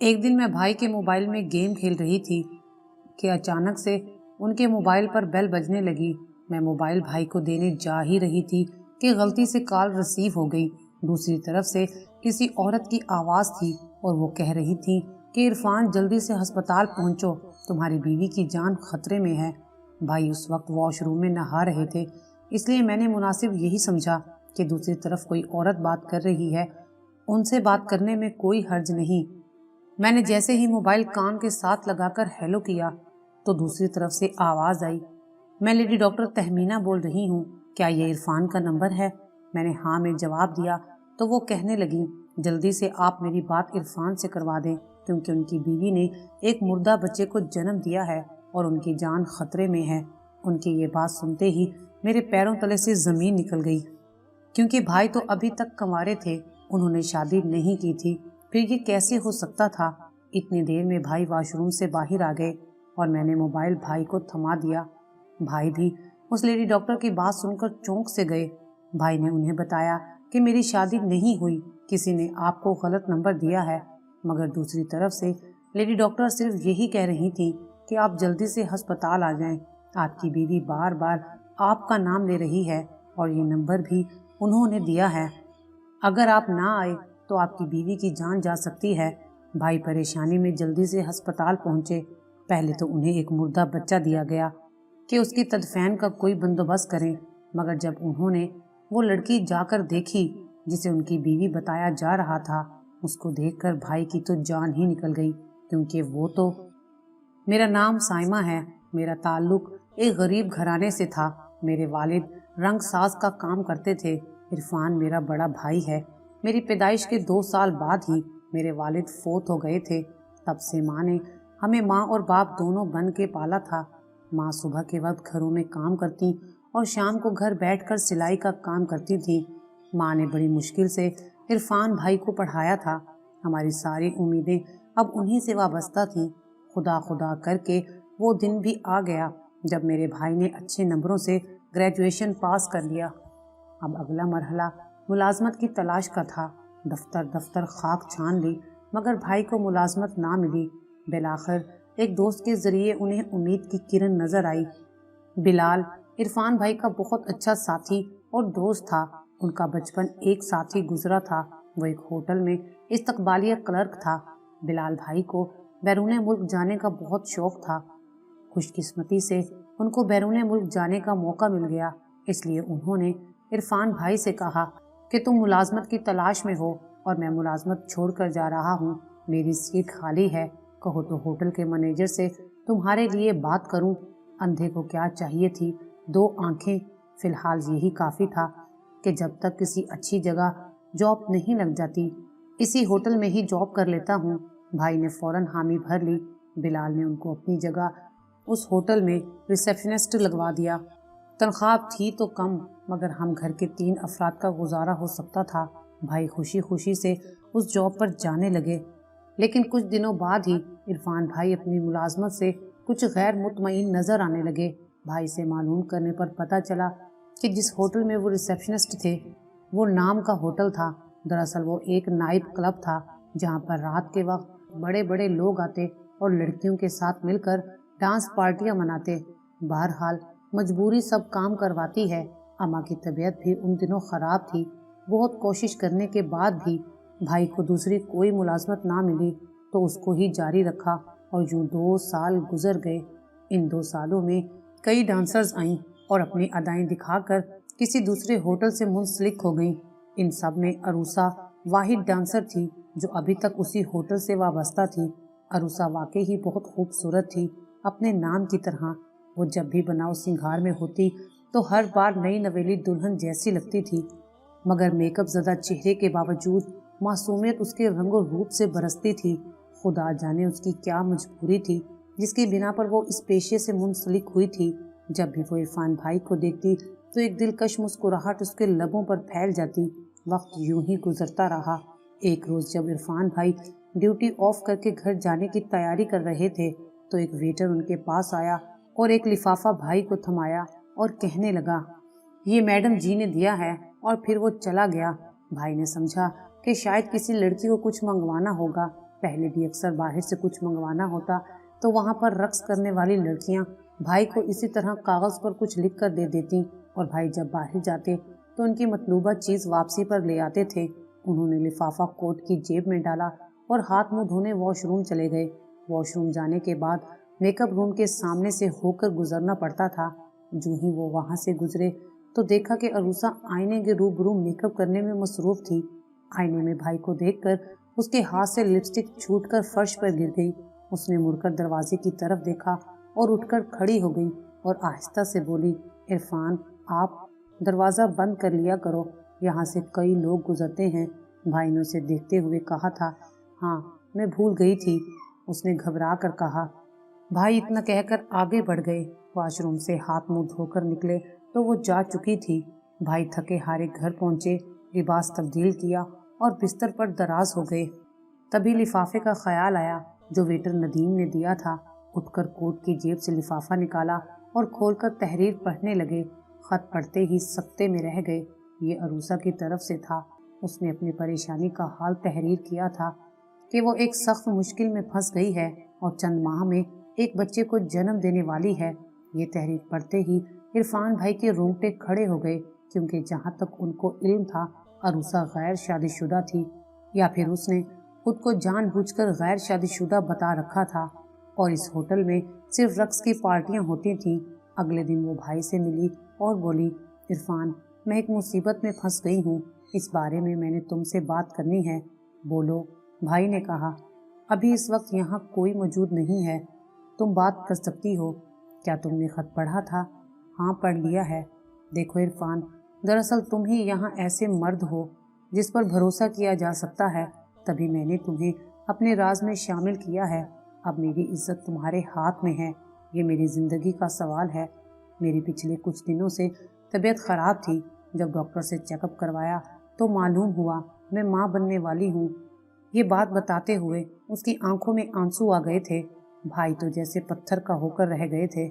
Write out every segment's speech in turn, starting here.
ایک دن میں بھائی کے موبائل میں گیم کھیل رہی تھی کہ اچانک سے ان کے موبائل پر بیل بجنے لگی۔ میں موبائل بھائی کو دینے جا ہی رہی تھی کہ غلطی سے کال ریسیو ہو گئی۔ دوسری طرف سے کسی عورت کی آواز تھی اور وہ کہہ رہی تھی کہ عرفان جلدی سے ہسپتال پہنچو، تمہاری بیوی کی جان خطرے میں ہے۔ بھائی اس وقت واش روم میں نہا رہے تھے، اس لیے میں نے مناسب یہی سمجھا کہ دوسری طرف کوئی عورت بات کر رہی ہے، ان سے بات کرنے میں کوئی حرج نہیں۔ میں نے جیسے ہی موبائل کان کے ساتھ لگا کر ہیلو کیا تو دوسری طرف سے آواز آئی، میں لیڈی ڈاکٹر تہمینہ بول رہی ہوں، کیا یہ عرفان کا نمبر ہے؟ میں نے ہاں میں جواب دیا تو وہ کہنے لگی، جلدی سے آپ میری بات عرفان سے کروا دیں کیونکہ ان کی بیوی نے ایک مردہ بچے کو جنم دیا ہے اور ان کی جان خطرے میں ہے۔ ان کی یہ بات سنتے ہی میرے پیروں تلے سے زمین نکل گئی، کیونکہ بھائی تو ابھی تک کنوارے تھے، انہوں نے شادی نہیں کی تھی، پھر یہ کیسے ہو سکتا تھا؟ اتنی دیر میں بھائی واش روم سے باہر آ گئے اور میں نے موبائل بھائی کو تھما دیا۔ بھائی بھی اس لیڈی ڈاکٹر کی بات سن کر چونک سے گئے۔ بھائی نے انہیں بتایا کہ میری شادی نہیں ہوئی، کسی نے آپ کو غلط نمبر دیا ہے، مگر دوسری طرف سے لیڈی ڈاکٹر صرف یہی کہہ رہی تھی کہ آپ جلدی سے ہسپتال آ جائیں، آپ کی بیوی بار بار آپ کا نام لے رہی ہے اور یہ نمبر بھی انہوں نے دیا ہے، اگر آپ نہ آئے تو آپ کی بیوی کی جان جا سکتی ہے۔ بھائی پریشانی میں جلدی سے ہسپتال پہنچے۔ پہلے تو انہیں ایک مردہ بچہ دیا گیا کہ اس کی تدفین کا کوئی بندوبست کریں، مگر جب انہوں نے وہ لڑکی جا کر دیکھی جسے ان کی بیوی بتایا جا رہا تھا، اس کو دیکھ کر بھائی کی تو جان ہی نکل گئی، کیونکہ وہ تو… میرا نام سائمہ ہے، میرا تعلق ایک غریب گھرانے سے تھا، میرے والد رنگ ساز کا کام کرتے تھے، عرفان میرا بڑا بھائی ہے۔ میری پیدائش کے 2 سال بعد ہی میرے والد فوت ہو گئے تھے، تب سے ماں نے ہمیں ماں اور باپ دونوں بن کے پالا تھا۔ ماں صبح کے وقت گھروں میں کام کرتی اور شام کو گھر بیٹھ کر سلائی کا کام کرتی تھی۔ ماں نے بڑی مشکل سے عرفان بھائی کو پڑھایا تھا۔ ہماری ساری امیدیں اب انہی سے وابستہ تھیں۔ خدا خدا کر کے وہ دن بھی آ گیا جب میرے بھائی نے اچھے نمبروں سے گریجویشن پاس کر لیا۔ اب اگلا مرحلہ ملازمت کی تلاش کا تھا۔ دفتر خاک چھان لی مگر بھائی کو ملازمت نہ ملی۔ بالآخر ایک دوست کے ذریعے انہیں امید کی کرن نظر آئی۔ بلال عرفان بھائی کا بہت اچھا ساتھی اور دوست تھا، ان کا بچپن ایک ساتھ ہی گزرا تھا۔ وہ ایک ہوٹل میں استقبالیہ کلرک تھا۔ بلال بھائی کو بیرون ملک جانے کا بہت شوق تھا۔ خوش قسمتی سے ان کو بیرون ملک جانے کا موقع مل گیا، اس لیے انہوں نے عرفان بھائی سے کہا کہ تم ملازمت کی تلاش میں ہو اور میں ملازمت چھوڑ کر جا رہا ہوں، میری سیٹ خالی ہے، کہو تو ہوٹل کے مینیجر سے تمہارے لیے بات کروں۔ اندھے کو کیا چاہیے تھی 2 آنکھیں، فی الحال یہی کافی تھا کہ جب تک کسی اچھی جگہ جاب نہیں لگ جاتی اسی ہوٹل میں ہی جاب کر لیتا ہوں۔ بھائی نے فوراً حامی بھر لی۔ بلال نے ان کو اپنی جگہ اس ہوٹل میں ریسیپشنسٹ لگوا دیا۔ تنخواہ تھی تو کم مگر ہم گھر کے 3 افراد کا گزارا ہو سکتا تھا۔ بھائی خوشی خوشی سے اس جاب پر جانے لگے، لیکن کچھ دنوں بعد ہی عرفان بھائی اپنی ملازمت سے کچھ غیر مطمئن نظر آنے لگے۔ بھائی سے معلوم کرنے پر پتہ چلا کہ جس ہوٹل میں وہ ریسیپشنسٹ تھے وہ نام کا ہوٹل تھا، دراصل وہ ایک نائٹ کلب تھا جہاں پر رات کے وقت بڑے بڑے لوگ آتے اور لڑکیوں کے ساتھ مل کر ڈانس پارٹیاں مناتے۔ بہرحال مجبوری سب کام کرواتی ہے۔ اماں کی طبیعت بھی ان دنوں خراب تھی۔ بہت کوشش کرنے کے بعد بھی بھائی کو دوسری کوئی ملازمت نہ ملی تو اس کو ہی جاری رکھا اور یوں 2 سال گزر گئے۔ ان 2 سالوں میں کئی ڈانسرز آئیں اور اپنی ادائیں دکھا کر کسی دوسرے ہوٹل سے منسلک ہو گئیں۔ ان سب میں عروسہ واحد ڈانسر تھی جو ابھی تک اسی ہوٹل سے وابستہ تھی۔ عروسہ واقعی ہی بہت خوبصورت تھی، اپنے نام کی طرح۔ وہ جب بھی بناؤ سنگھار میں ہوتی تو ہر بار نئی نویلی دلہن جیسی لگتی تھی، مگر میک اپ زدہ چہرے کے باوجود معصومیت اس کے رنگ و روپ سے برستی تھی۔ خدا جانے اس کی کیا مجبوری تھی جس کی بنا پر وہ اس پیشے سے منسلک ہوئی تھی۔ جب بھی وہ عرفان بھائی کو دیکھتی تو ایک دلکش مسکراہٹ اس کے لبوں پر پھیل جاتی۔ وقت یوں ہی گزرتا رہا۔ ایک روز جب عرفان بھائی ڈیوٹی آف کر کے گھر جانے کی تیاری کر رہے تھے تو ایک ویٹر ان کے پاس آیا اور ایک لفافہ بھائی کو تھمایا اور کہنے لگا، یہ میڈم جی نے دیا ہے، اور پھر وہ چلا گیا۔ بھائی نے سمجھا کہ شاید کسی لڑکی کو کچھ منگوانا ہوگا، पहले भी अक्सर बाहर से कुछ मंगवाना होता तो वहाँ पर रक्स करने वाली लड़कियाँ भाई को इसी तरह कागज़ पर कुछ लिख कर दे देती और भाई जब बाहर जाते तो उनकी मतलूबा चीज़ वापसी पर ले आते थे। उन्होंने लिफाफा कोट की जेब में डाला और हाथ मुंह धोने वॉशरूम चले गए। वॉशरूम जाने के बाद मेकअप रूम के सामने से होकर गुजरना पड़ता था। जो ही वो वहाँ से गुजरे तो देखा कि अरूसा आईने के रूबरू मेकअप करने में मसरूफ थी। आईने में भाई को देखकर उसके हाथ से लिपस्टिक छूटकर फर्श पर गिर गई। उसने मुड़कर दरवाजे की तरफ देखा और उठकर खड़ी हो गई और आहिस्ता से बोली, इरफान आप दरवाज़ा बंद कर लिया करो, यहाँ से कई लोग गुजरते हैं। भाई ने उसे देखते हुए कहा था, हाँ मैं भूल गई थी, उसने घबरा कर कहा। भाई इतना कहकर आगे बढ़ गए। वॉशरूम से हाथ मुंह धोकर निकले तो वो जा चुकी थी। भाई थके हारे घर पहुंचे, लिबास तब्दील किया और बिस्तर पर दराज हो गए। तभी लिफाफे का ख्याल आया जो वेटर नदीम ने दिया था। उठकर कोट की जेब से लिफाफा निकाला और खोलकर तहरीर पढ़ने लगे। खत पढ़ते ही सकते में रह गए। ये अरूसा की तरफ से था। उसने अपनी परेशानी का हाल तहरीर किया था कि वो एक सख्त मुश्किल में फंस गई है और चंद माह में एक बच्चे को जन्म देने वाली है। ये तहरीर पढ़ते ही इरफान भाई के रोंगटे खड़े हो गए, क्योंकि जहाँ तक उनको इल्म था अरूसा गैर शादीशुदा थी, या फिर उसने खुद को जानबूझकर गैर शादीशुदा बता रखा था और इस होटल में सिर्फ रक्स की पार्टियां होती थीं। अगले दिन वो भाई से मिली और बोली, इरफान मैं एक मुसीबत में फंस गई हूँ, इस बारे में मैंने तुमसे बात करनी है। बोलो। भाई ने कहा, अभी इस वक्त यहाँ कोई मौजूद नहीं है, तुम बात कर सकती हो। क्या तुमने खत पढ़ा था? हाँ पढ़ लिया है। देखो इरफान, दरअसल तुम ही यहाँ ऐसे मर्द हो जिस पर भरोसा किया जा सकता है, तभी मैंने तुम्हें अपने राज में शामिल किया है। अब मेरी इज्जत तुम्हारे हाथ में है, ये मेरी ज़िंदगी का सवाल है। मेरी पिछले कुछ दिनों से तबीयत ख़राब थी। जब डॉक्टर से चेकअप करवाया तो मालूम हुआ मैं माँ बनने वाली हूँ। ये बात बताते हुए उसकी आंखों में आंसू आ गए थे। भाई तो जैसे पत्थर का होकर रह गए थे।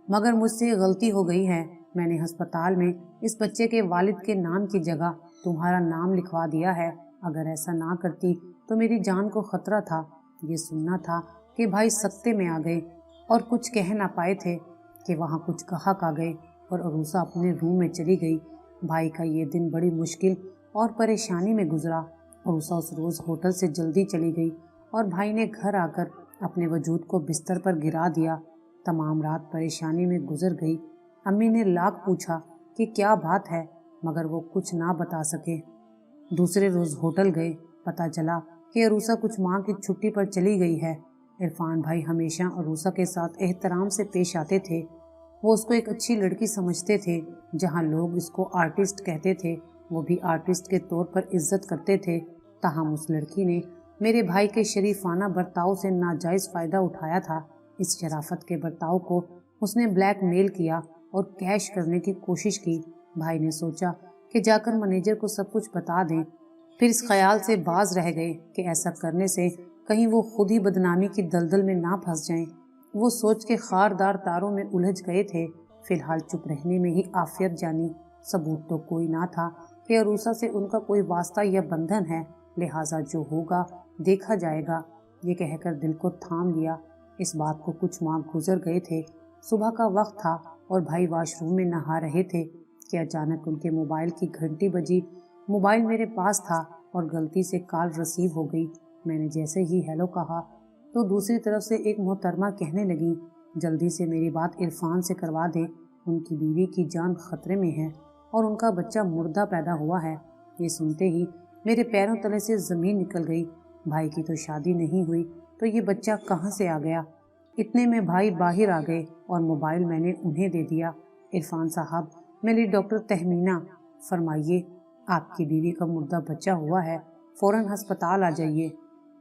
मगर मुझसे गलती हो गई है, मैंने अस्पताल में इस बच्चे के वालिद के नाम की जगह तुम्हारा नाम लिखवा दिया है। अगर ऐसा ना करती तो मेरी जान को खतरा था। ये सुनना था कि भाई सख्ते में आ गए और कुछ कह ना पाए थे कि वहाँ कुछ ग्राहक आ गए और अरूसा अपने रूम में चली गई। भाई का ये दिन बड़ी मुश्किल और परेशानी में गुजरा। अरूसा उस रोज़ होटल से जल्दी चली गई और भाई ने घर आकर अपने वजूद को बिस्तर पर गिरा दिया। तमाम रात परेशानी में गुजर गई। अम्मी ने लाख पूछा कि क्या बात है, मगर वो कुछ ना बता सके। दूसरे रोज़ होटल गए, पता चला कि अरूसा कुछ माह की छुट्टी पर चली गई है। इरफान भाई हमेशा अरूसा के साथ एहतराम से पेश आते थे। वो उसको एक अच्छी लड़की समझते थे। जहाँ लोग इसको आर्टिस्ट कहते थे, वो भी आर्टिस्ट के तौर पर इज्जत करते थे। ताहम उस लड़की ने मेरे भाई के शरीफाना बर्ताव से नाजायज़ फ़ायदा उठाया था। इस शराफत के बर्ताव को उसने ब्लैकमेल किया और कैश करने की कोशिश की। भाई ने सोचा कि जाकर मैनेजर को सब कुछ बता दें, फिर इस ख्याल से बाज रह गए कि ऐसा करने से कहीं वो खुद ही बदनामी की दलदल में ना फंस जाएं। वो सोच के खारदार तारों में उलझ गए थे। फिलहाल चुप रहने में ही आफियत जानी। सबूत तो कोई ना था कि अरूसा से उनका कोई वास्ता या बंधन है, लिहाजा जो होगा देखा जाएगा, ये कहकर दिल को थाम लिया। इस बात को कुछ माह गुजर गए थे। सुबह का वक्त था और भाई वॉशरूम में नहा रहे थे कि अचानक उनके मोबाइल की घंटी बजी। मोबाइल मेरे पास था और गलती से कॉल रिसीव हो गई। मैंने जैसे ही हेलो कहा तो दूसरी तरफ से एक मोहतरमा कहने लगी, जल्दी से मेरी बात इरफान से करवा दे, उनकी बीवी की जान खतरे में है और उनका बच्चा मुर्दा पैदा हुआ है। ये सुनते ही मेरे पैरों तले से ज़मीन निकल गई। भाई की तो शादी नहीं हुई तो ये बच्चा कहाँ से आ गया। इतने में भाई बाहर आ गए और मोबाइल मैंने उन्हें दे दिया। इरफान साहब, मेरी डॉक्टर तहमीना, फरमाइए। आपकी बीवी का मुर्दा बच्चा हुआ है, फ़ौरन अस्पताल आ जाइए।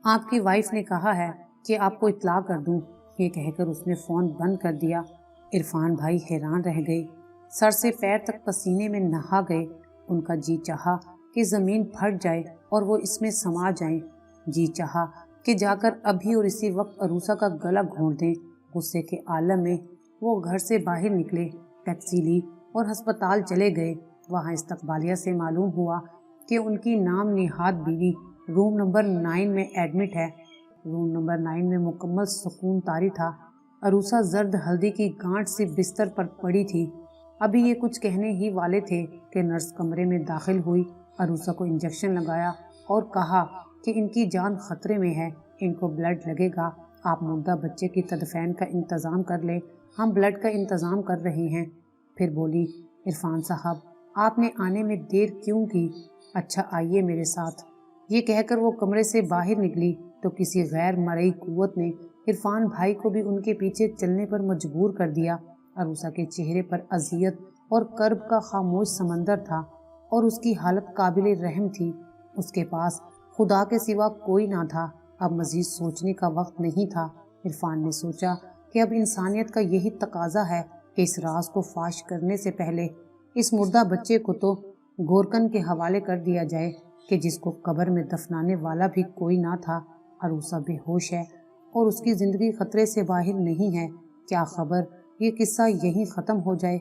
आपकी वाइफ ने कहा है कि आपको इत्तला कर दूं। ये कहकर उसने फ़ोन बंद कर दिया। इरफान भाई हैरान रह गए, सर से पैर तक पसीने में नहा गए। उनका जी चाहा कि ज़मीन फट जाए और वो इसमें समा जाएं। जी चाहा कि जाकर अभी और इसी वक्त अरूसा का गला घोंट दें। गुस्से के आलम में वो घर से बाहर निकले, टैक्सी ली और अस्पताल चले गए। वहाँ इस्तकबालिया से मालूम हुआ कि उनकी नाम निहाद बीवी रूम नंबर 9 में एडमिट है। रूम नंबर 9 में मुकम्मल सुकून तारी था। अरूसा जर्द हल्दी की गांठ सी बिस्तर पर पड़ी थी। अभी ये कुछ कहने ही वाले थे कि नर्स कमरे में दाखिल हुई, अरूसा को इंजेक्शन लगाया और कहा कि इनकी जान खतरे में है, इनको ब्लड लगेगा, आप मुर्दा बच्चे की तदफीन का इंतज़ाम कर ले, हम ब्लड का इंतज़ाम कर रहे हैं। फिर बोली, इरफान साहब आपने आने में देर क्यों की? अच्छा आइए मेरे साथ। ये कहकर वो कमरे से बाहर निकली तो किसी गैर मरई कुव्वत ने इरफान भाई को भी उनके पीछे चलने पर मजबूर कर दिया। अरूसा के चेहरे पर अजियत और कर्ब का खामोश समंदर था और उसकी हालत काबिल रहम थी। उसके पास खुदा के सिवा कोई ना था। अब मजीद सोचने का वक्त नहीं था। इरफान ने सोचा कि अब इंसानियत का यही तकाजा है कि इस राज को फाश करने से पहले इस मुर्दा बच्चे को तो गोरकन के हवाले कर दिया जाए कि जिसको कब्र में दफनाने वाला भी कोई ना था। अरूसा बेहोश है और उसकी ज़िंदगी खतरे से बाहर नहीं है। क्या खबर ये किस्सा यहीं ख़त्म हो जाए।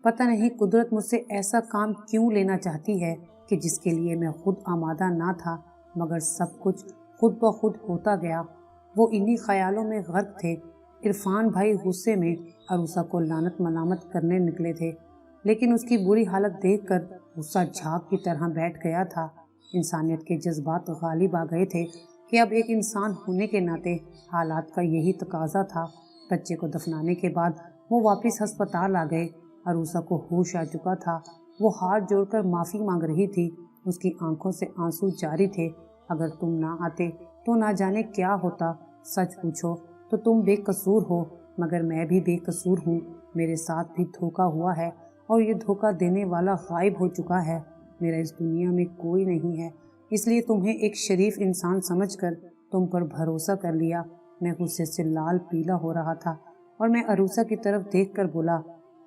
पता नहीं कुदरत मुझसे ऐसा काम क्यों लेना चाहती है कि जिसके लिए मैं खुद आमादा ना था, मगर सब कुछ खुद ब खुद होता गया। वो इन्हीं ख्यालों में गर्क थे। इरफान भाई गुस्से में अरूसा को लानत मलामत करने निकले थे, लेकिन उसकी बुरी हालत देखकर गुस्सा झाग की तरह बैठ गया था। इंसानियत के जज्बात गालिब आ गए थे कि अब एक इंसान होने के नाते हालात का यही तकाजा था। बच्चे को दफनाने के बाद वो वापस अस्पताल आ गए। अरूसा को होश आ चुका था। वो हाथ जोड़कर माफ़ी मांग रही थी। उसकी आंखों से आंसू जारी थे। अगर तुम ना आते तो ना जाने क्या होता। सच पूछो तो तुम बेकसूर हो, मगर मैं भी बेकसूर हूँ। मेरे साथ भी धोखा हुआ है और ये धोखा देने वाला गायब हो चुका है। मेरा इस दुनिया में कोई नहीं है, इसलिए तुम्हें एक शरीफ इंसान समझकर तुम पर भरोसा कर लिया। मैं गुस्से से लाल पीला हो रहा था और मैं अरूसा की तरफ देखकर बोला,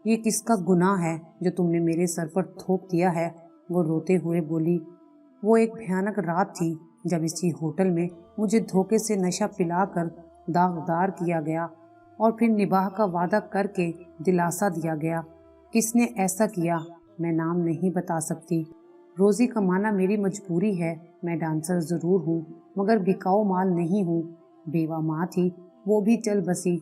ये किसका गुनाह है जो तुमने मेरे सर पर थोप दिया है? वो रोते हुए बोली, वो एक भयानक रात थी जब इसी होटल में मुझे धोखे से नशा पिलाकर दागदार किया गया और फिर निबाह का वादा करके दिलासा दिया गया। किसने ऐसा किया मैं नाम नहीं बता सकती। रोज़ी कमाना मेरी मजबूरी है। मैं डांसर ज़रूर हूँ, मगर बिकाऊ माल नहीं हूँ। बेवा माँ थी, वो भी चल बसी।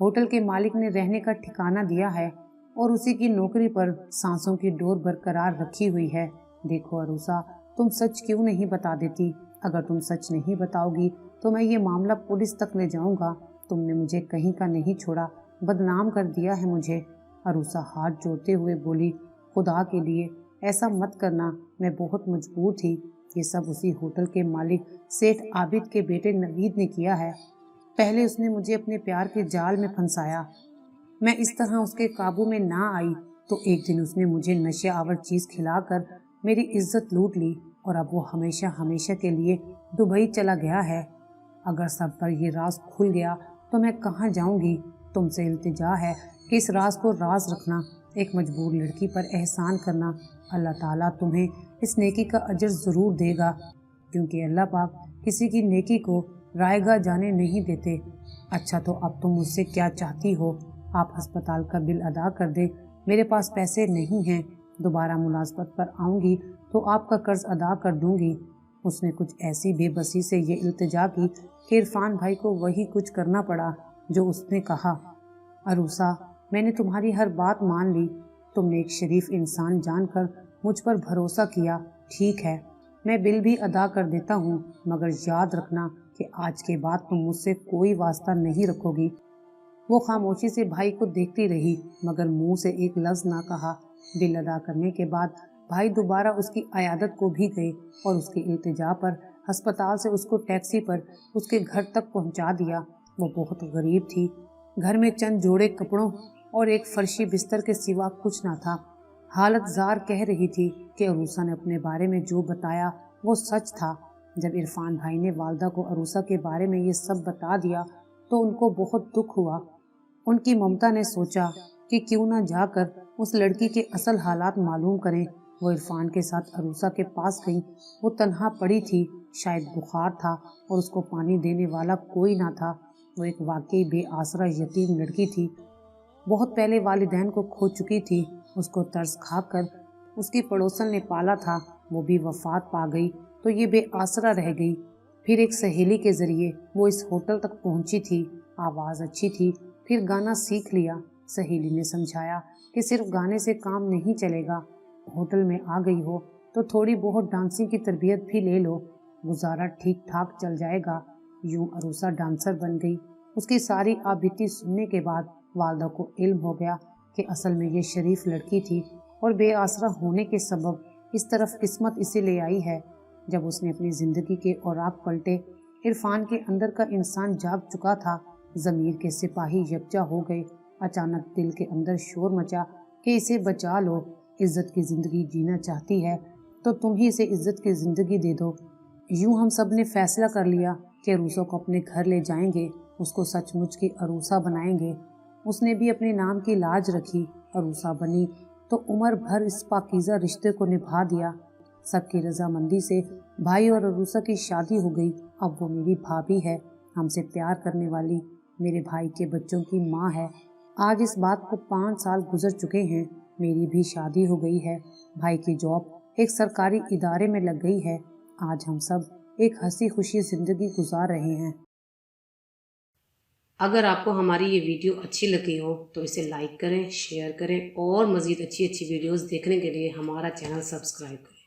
होटल के मालिक ने रहने का ठिकाना दिया है और उसी की नौकरी पर सांसों की डोर बरकरार रखी हुई है। देखो अरूसा, तुम सच क्यों नहीं बता देती? अगर तुम सच नहीं बताओगी तो मैं ये मामला पुलिस तक ले जाऊंगा। तुमने मुझे कहीं का नहीं छोड़ा, बदनाम कर दिया है मुझे। अरूसा हाथ जोड़ते हुए बोली, खुदा के लिए ऐसा मत करना, मैं बहुत मजबूर थी। ये सब उसी होटल के मालिक सेठ आबिद के बेटे नवीद ने किया है। पहले उसने मुझे अपने प्यार के जाल में फंसाया। मैं इस तरह उसके काबू में ना आई तो एक दिन उसने मुझे नशे आवर चीज़ खिलाकर मेरी इज्जत लूट ली और अब वो हमेशा हमेशा के लिए दुबई चला गया है। अगर सब पर ये राज खुल गया तो मैं कहाँ जाऊंगी? तुमसे इल्तिजा है कि इस राज को राज रखना। एक मजबूर लड़की पर एहसान करना, अल्लाह ताला तुम्हें इस नेकी का अजर ज़रूर देगा, क्योंकि अल्लाह पाक किसी की नेकी को रायगा जाने नहीं देते। अच्छा तो अब तुम मुझसे क्या चाहती हो? आप अस्पताल का बिल अदा कर दे। मेरे पास पैसे नहीं हैं। दोबारा मुलाजमत पर आऊँगी तो आपका कर्ज अदा कर दूँगी। उसने कुछ ऐसी बेबसी से ये इल्तिजा की कि इरफान भाई को वही कुछ करना पड़ा जो उसने कहा। अरूसा, मैंने तुम्हारी हर बात मान ली। तुमने एक शरीफ इंसान जानकर मुझ पर भरोसा किया। ठीक है, मैं बिल भी अदा कर देता हूँ, मगर याद रखना कि आज के बाद तुम मुझसे कोई वास्ता नहीं रखोगी। वो खामोशी से भाई को देखती रही, मगर मुंह से एक लफ्ज़ ना कहा। बिल अदा करने के बाद भाई दोबारा उसकी अयादत को भी गए और उसकी इल्तिजा पर अस्पताल से उसको टैक्सी पर उसके घर तक पहुंचा दिया। वो बहुत गरीब थी। घर में चंद जोड़े कपड़ों और एक फर्शी बिस्तर के सिवा कुछ ना था। हालत जार कह रही थी कि अरूसा ने अपने बारे में जो बताया वो सच था। जब इरफान भाई ने वालदा को अरूसा के बारे में ये सब बता दिया तो उनको बहुत दुख हुआ। उनकी ममता ने सोचा कि क्यों ना जाकर उस लड़की के असल हालात मालूम करें। वो इरफान के साथ अरूसा के पास गई। वो तन्हा पड़ी थी, शायद बुखार था और उसको पानी देने वाला कोई ना था। वो एक वाकई बेआसरा यतीम लड़की थी। बहुत पहले वालिदैन को खो चुकी थी। उसको तरस खाकर उसकी पड़ोसन ने पाला था। वो भी वफात पा गई तो ये बेआसरा रह गई। फिर एक सहेली के ज़रिए वो इस होटल तक पहुंची थी। आवाज़ अच्छी थी, फिर गाना सीख लिया। सहेली ने समझाया कि सिर्फ गाने से काम नहीं चलेगा, होटल में आ गई हो तो थोड़ी बहुत डांसिंग की तरबियत भी ले लो, गुजारा ठीक ठाक चल जाएगा। यूं अरूसा डांसर बन गई। उसकी सारी आबिती सुनने के बाद वालदा को इल्म हो गया कि असल में ये शरीफ लड़की थी और बेआसरा होने के सबब इस तरफ किस्मत इसे ले आई है। जब उसने अपनी ज़िंदगी के औराक पलटे, इरफान के अंदर का इंसान जाग चुका था, ज़मीर के सिपाही यकजा हो गए। अचानक दिल के अंदर शोर मचा कि इसे बचा लो, इज्जत की ज़िंदगी जीना चाहती है तो तुम ही इसे इज्जत की ज़िंदगी दे दो। यूं हम सब ने फैसला कर लिया कि अरूसा को अपने घर ले जाएंगे, उसको सचमुच की अरूसा बनाएंगे। उसने भी अपने नाम की लाज रखी, अरूसा बनी तो उम्र भर इस पाकीज़ा रिश्ते को निभा दिया। सबकी रजामंदी से भाई और अरूसा की शादी हो गई। अब वो मेरी भाभी है, हमसे प्यार करने वाली, मेरे भाई के बच्चों की माँ है। आज इस बात को 5 साल गुजर चुके हैं। मेरी भी शादी हो गई है, भाई की जॉब एक सरकारी इदारे में लग गई है। आज हम सब एक हंसी खुशी जिंदगी गुजार रहे हैं। अगर आपको हमारी ये वीडियो अच्छी लगी हो तो इसे लाइक करें, शेयर करें और मज़ीद अच्छी अच्छी वीडियोस देखने के लिए हमारा चैनल सब्सक्राइब करें।